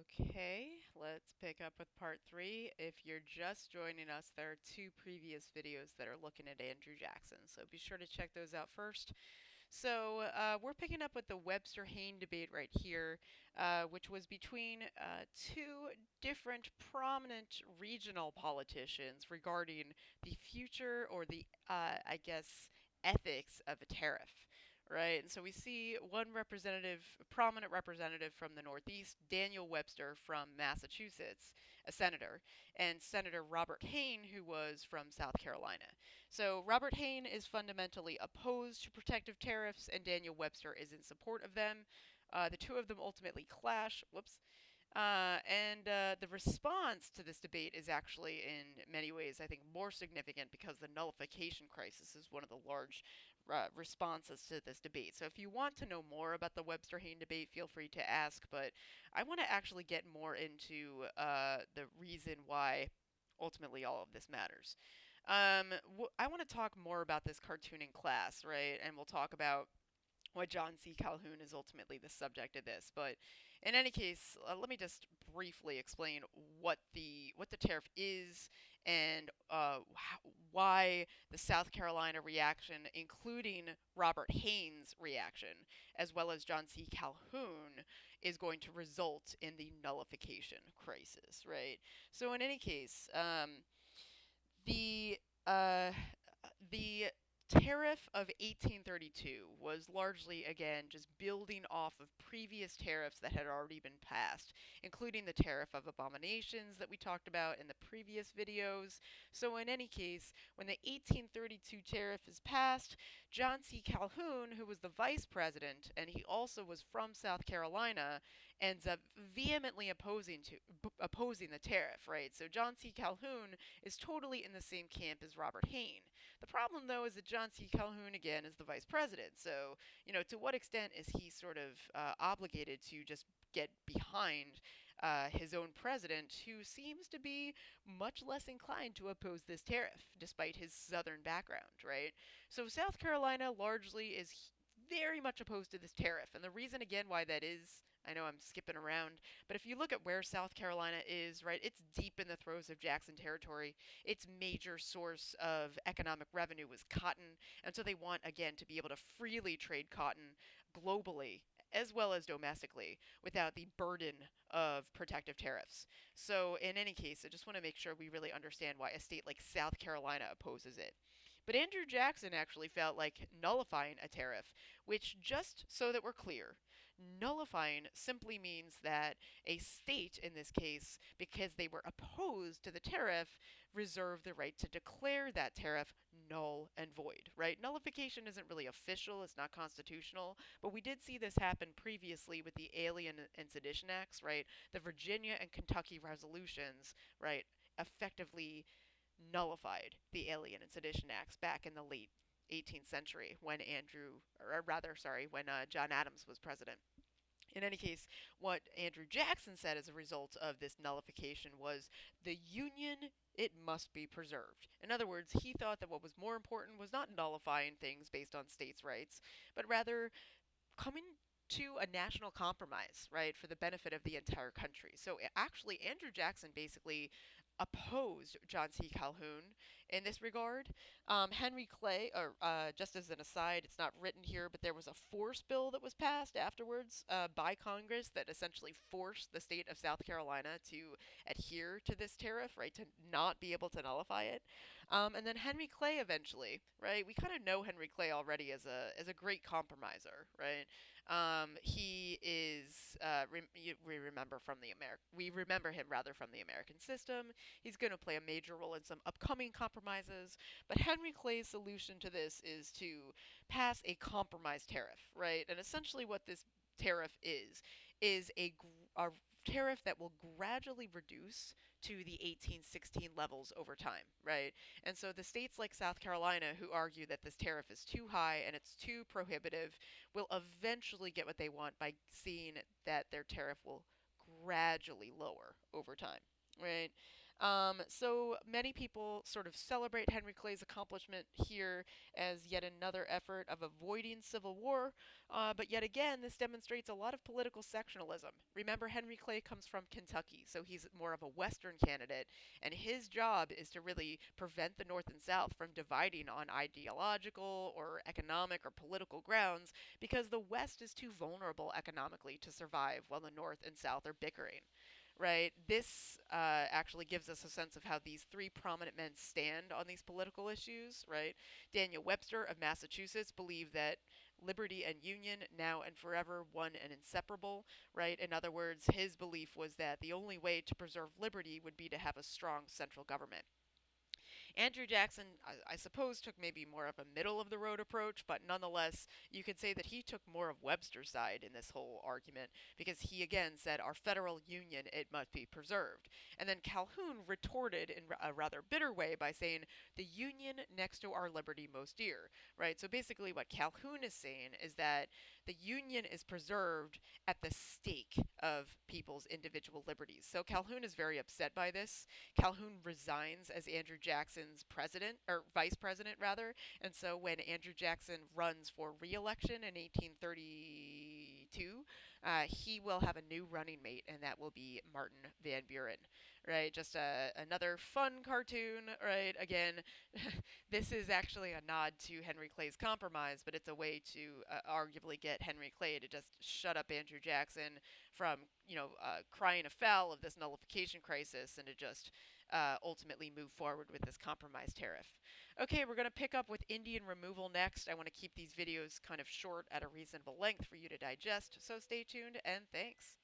Okay, let's pick up with part three. If you're just joining us, there are two previous videos that are looking at Andrew Jackson, so be sure to check those out first. So we're picking up with the Webster-Haines debate right here, which was between two different prominent regional politicians regarding the future or I guess, ethics of a tariff. Right, and so we see one representative, prominent representative from the Northeast, Daniel Webster from Massachusetts, a senator, and Senator Robert Haines, who was from South Carolina. So Robert Haines is fundamentally opposed to protective tariffs, and Daniel Webster is in support of them. The two of them ultimately clash. Whoops. And the response to this debate is actually, in many ways, I think, more significant because the nullification crisis is one of the large responses to this debate. So if you want to know more about the Webster-Haines debate, feel free to ask. But I want to actually get more into the reason why ultimately all of this matters. I want to talk more about this cartooning class, right? And we'll talk about why John C. Calhoun is ultimately the subject of this. But in any case, let me just briefly explain what the tariff is and why the South Carolina reaction, including Robert Haines' reaction, as well as John C. Calhoun, is going to result in the nullification crisis. Right. So in any case, the uh, the tariff of 1832 was largely, again, just building off of previous tariffs that had already been passed, including the tariff of abominations that we talked about in the previous videos. So in any case, when the 1832 tariff is passed, John C. Calhoun, who was the vice president, and he also was from South Carolina, ends up vehemently opposing the tariff, right? So John C. Calhoun is totally in the same camp as Robert Haines. The problem, though, is that John C. Calhoun, again, is the vice president. So, to what extent is he sort of obligated to just get behind his own president, who seems to be much less inclined to oppose this tariff, despite his southern background, right? So South Carolina largely is very much opposed to this tariff. And the reason, again, why that is, I know I'm skipping around, but if you look at where South Carolina is, right, it's deep in the throes of Jackson Territory. Its major source of economic revenue was cotton. And so they want, again, to be able to freely trade cotton globally as well as domestically without the burden of protective tariffs. So, in any case, I just want to make sure we really understand why a state like South Carolina opposes it. But Andrew Jackson actually felt like nullifying a tariff, which, just so that we're clear, nullifying simply means that a state, in this case, because they were opposed to the tariff, reserve the right to declare that tariff null and void, right? Nullification isn't really official, it's not constitutional, but we did see this happen previously with the Alien and Sedition Acts, right? The Virginia and Kentucky resolutions, right, effectively nullified the Alien and Sedition Acts back in the late 18th century when John Adams was president. In any case, what Andrew Jackson said as a result of this nullification was the Union, it must be preserved. In other words, he thought that what was more important was not nullifying things based on states' rights, but rather coming to a national compromise, right, for the benefit of the entire country. So actually, Andrew Jackson basically opposed John C. Calhoun in this regard. Henry Clay, or just as an aside, it's not written here, but there was a force bill that was passed afterwards by Congress that essentially forced the state of South Carolina to adhere to this tariff, right, to not be able to nullify it. And then Henry Clay eventually, right, we kind of know Henry Clay already as a great compromiser, right? He is we remember him rather from the American system. He's going to play a major role in some upcoming compromises. But Henry Clay's solution to this is to pass a compromise tariff, right? And essentially, what this tariff is a tariff that will gradually reduce to the 1816 levels over time, right? And so the states like South Carolina, who argue that this tariff is too high and it's too prohibitive, will eventually get what they want by seeing that their tariff will gradually lower over time, right? So many people sort of celebrate Henry Clay's accomplishment here as yet another effort of avoiding civil war, but yet again, this demonstrates a lot of political sectionalism. Remember, Henry Clay comes from Kentucky, so he's more of a Western candidate, and his job is to really prevent the North and South from dividing on ideological or economic or political grounds because the West is too vulnerable economically to survive while the North and South are bickering, right? This actually gives us a sense of how these three prominent men stand on these political issues, right? Daniel Webster of Massachusetts believed that liberty and union, now and forever, one and inseparable, right? In other words, his belief was that the only way to preserve liberty would be to have a strong central government. Andrew Jackson, I suppose, took maybe more of a middle of the road approach, but nonetheless, you could say that he took more of Webster's side in this whole argument because he again said our federal union, it must be preserved. And then Calhoun retorted in a rather bitter way by saying the union next to our liberty most dear, right? So basically, what Calhoun is saying is that the union is preserved at the stake of people's individual liberties. So Calhoun is very upset by this. Calhoun resigns as Andrew Jackson's president, or vice president rather, and so when Andrew Jackson runs for re-election in 1832, he will have a new running mate, and that will be Martin Van Buren, right? Just another fun cartoon, right? Again, this is actually a nod to Henry Clay's compromise, but it's a way to arguably get Henry Clay to just shut up Andrew Jackson from, crying afoul of this nullification crisis and to just ultimately move forward with this compromise tariff. Okay, we're going to pick up with Indian removal next. I want to keep these videos kind of short at a reasonable length for you to digest, so stay tuned and thanks.